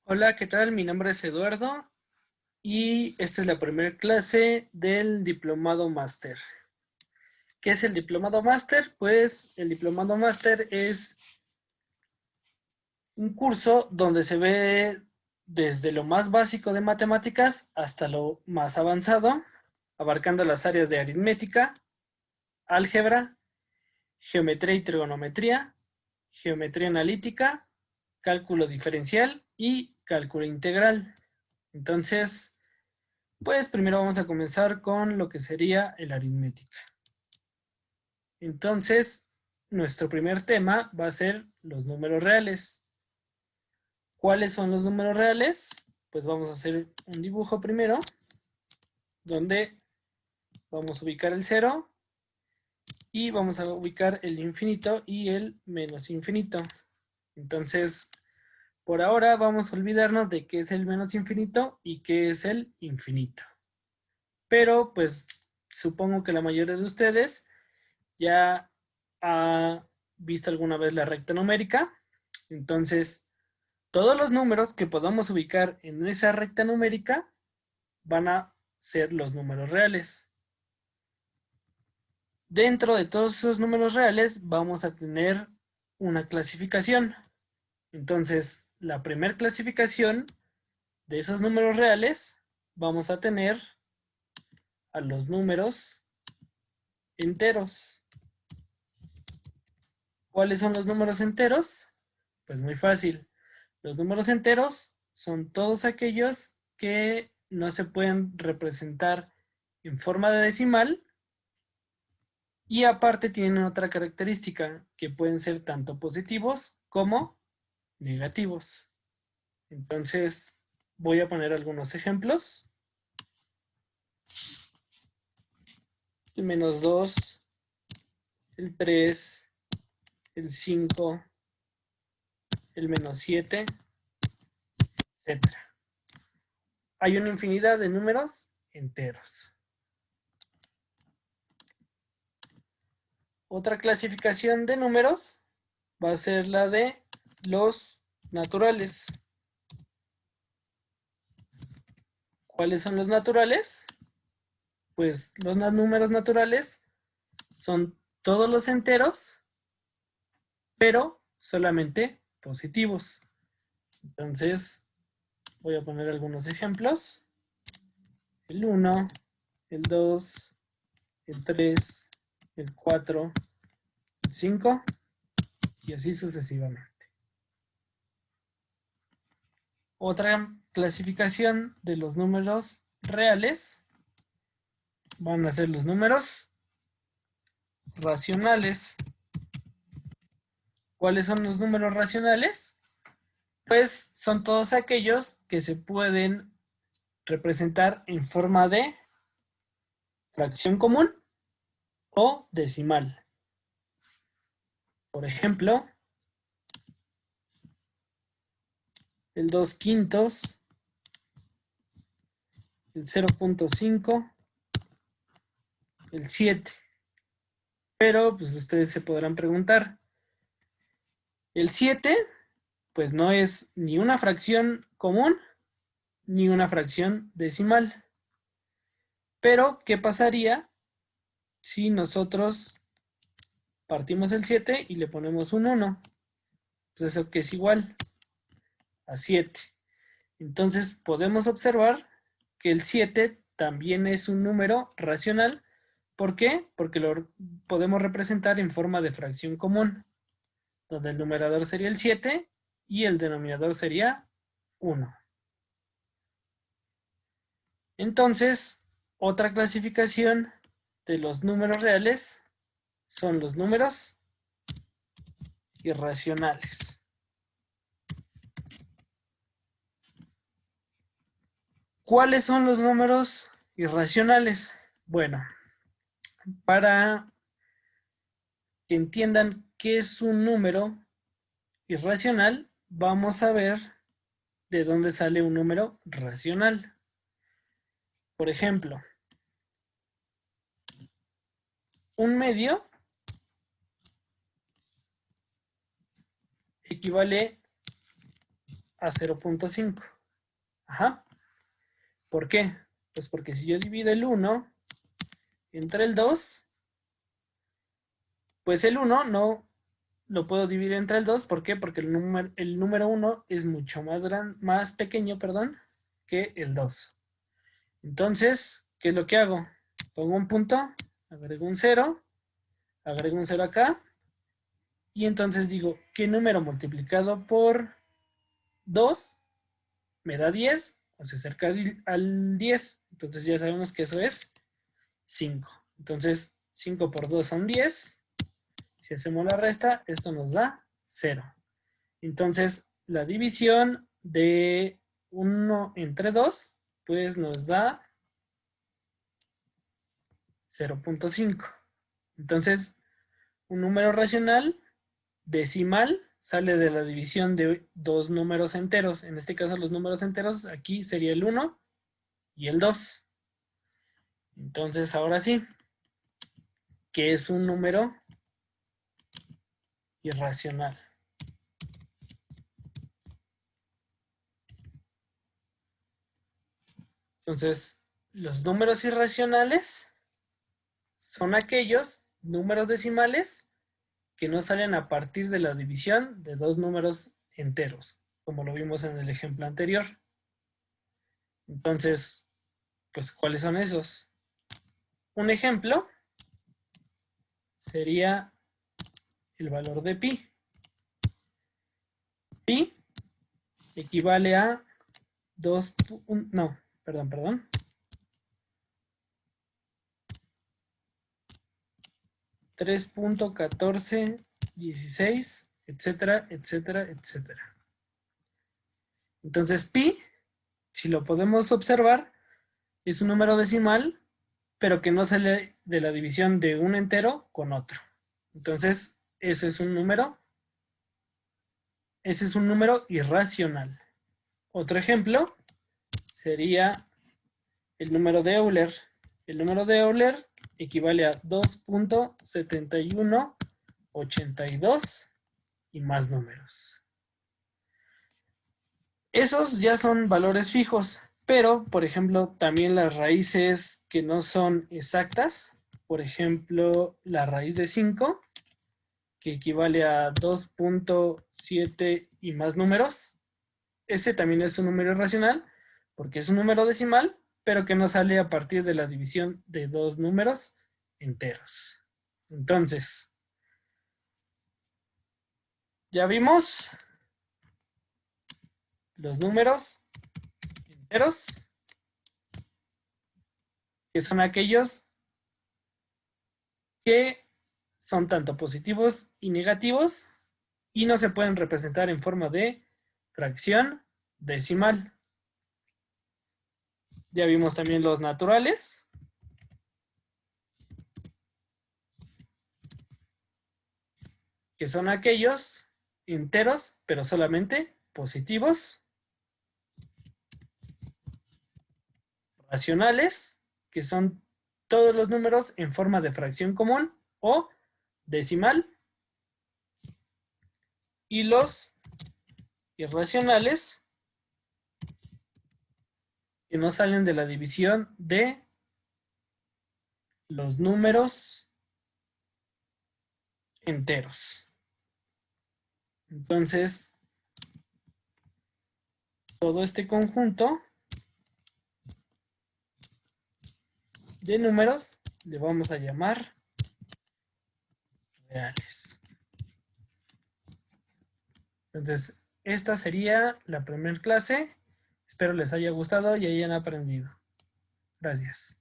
Hola, ¿qué tal? Mi nombre es Eduardo y esta es la primera clase del Diplomado Máster. ¿Qué es el Diplomado Máster? Pues el Diplomado Máster es un curso donde se ve desde lo más básico de matemáticas hasta lo más avanzado, abarcando las áreas de aritmética, álgebra, geometría y trigonometría, geometría analítica, cálculo diferencial y cálculo integral. Entonces, pues primero vamos a comenzar con lo que sería el aritmética. Entonces, nuestro primer tema va a ser los números reales. ¿Cuáles son los números reales? Pues vamos a hacer un dibujo primero, donde vamos a ubicar el cero y vamos a ubicar el infinito y el menos infinito. Entonces, por ahora vamos a olvidarnos de qué es el menos infinito y qué es el infinito. Pero, pues, supongo que la mayoría de ustedes ya ha visto alguna vez la recta numérica. Entonces, todos los números que podamos ubicar en esa recta numérica van a ser los números reales. Dentro de todos esos números reales vamos a tener una clasificación. Entonces, la primera clasificación de esos números reales vamos a tener a los números enteros. ¿Cuáles son los números enteros? Pues muy fácil. Los números enteros son todos aquellos que no se pueden representar en forma de decimal y aparte tienen otra característica que pueden ser tanto positivos como negativos. Entonces voy a poner algunos ejemplos. El menos 2, el 3, el 5, el menos 7, etc. Hay una infinidad de números enteros. Otra clasificación de números va a ser la de los naturales. ¿Cuáles son los naturales? Pues los números naturales son todos los enteros, pero solamente positivos. Entonces, voy a poner algunos ejemplos. El 1, el 2, el 3, el 4, el 5 y así sucesivamente. Otra clasificación de los números reales van a ser los números racionales. ¿Cuáles son los números racionales? Pues son todos aquellos que se pueden representar en forma de fracción común o decimal. Por ejemplo, el 2 quintos, el 0.5, el 7. Pero pues ustedes se podrán preguntar, el 7 pues no es ni una fracción común ni una fracción decimal. Pero, ¿qué pasaría si nosotros partimos el 7 y le ponemos un 1? Pues eso que es igual a 7. Entonces podemos observar que el 7 también es un número racional. ¿Por qué? Porque lo podemos representar en forma de fracción común, donde el numerador sería el 7 y el denominador sería 1. Entonces, otra clasificación de los números reales son los números irracionales. ¿Cuáles son los números irracionales? Bueno, para que entiendan qué es un número irracional, vamos a ver de dónde sale un número racional. Por ejemplo, un medio equivale a 0.5. Ajá. ¿Por qué? Pues porque si yo divido el 1 entre el 2, pues el 1 no lo puedo dividir entre el 2. ¿Por qué? Porque el número 1 es mucho más pequeño, perdón, que el 2. Entonces, ¿qué es lo que hago? Pongo un punto, agrego un 0 acá, y entonces digo, ¿qué número multiplicado por 2 me da 10? O se acerca al 10. Entonces ya sabemos que eso es 5. Entonces, 5 por 2 son 10. Si hacemos la resta, esto nos da 0. Entonces, la división de 1 entre 2, pues nos da 0.5. Entonces, un número racional decimal sale de la división de dos números enteros. En este caso, los números enteros aquí sería el 1 y el 2. Entonces, ahora sí, ¿qué es un número irracional? Entonces, los números irracionales son aquellos números decimales que no salen a partir de la división de dos números enteros, como lo vimos en el ejemplo anterior. Entonces, pues, ¿cuáles son esos? Un ejemplo sería el valor de pi. Pi equivale a 2, no, perdón. 3.1416, etcétera, etcétera, etcétera. Entonces, pi, si lo podemos observar, es un número decimal, pero que no sale de la división de un entero con otro. Entonces, ese es un número irracional. Otro ejemplo sería el número de Euler. El número de Euler equivale a 2.7182 y más números. Esos ya son valores fijos, pero, por ejemplo, también las raíces que no son exactas, por ejemplo, la raíz de 5, que equivale a 2.7 y más números, ese también es un número irracional, porque es un número decimal, pero que no sale a partir de la división de dos números enteros. Entonces, ya vimos los números enteros, que son aquellos que son tanto positivos y negativos y no se pueden representar en forma de fracción decimal. Ya vimos también los naturales, que son aquellos enteros, pero solamente positivos. Racionales, que son todos los números en forma de fracción común o decimal. Y los irracionales, que no salen de la división de los números enteros. Entonces, todo este conjunto de números le vamos a llamar reales. Entonces, esta sería la primera clase. Espero les haya gustado y hayan aprendido. Gracias.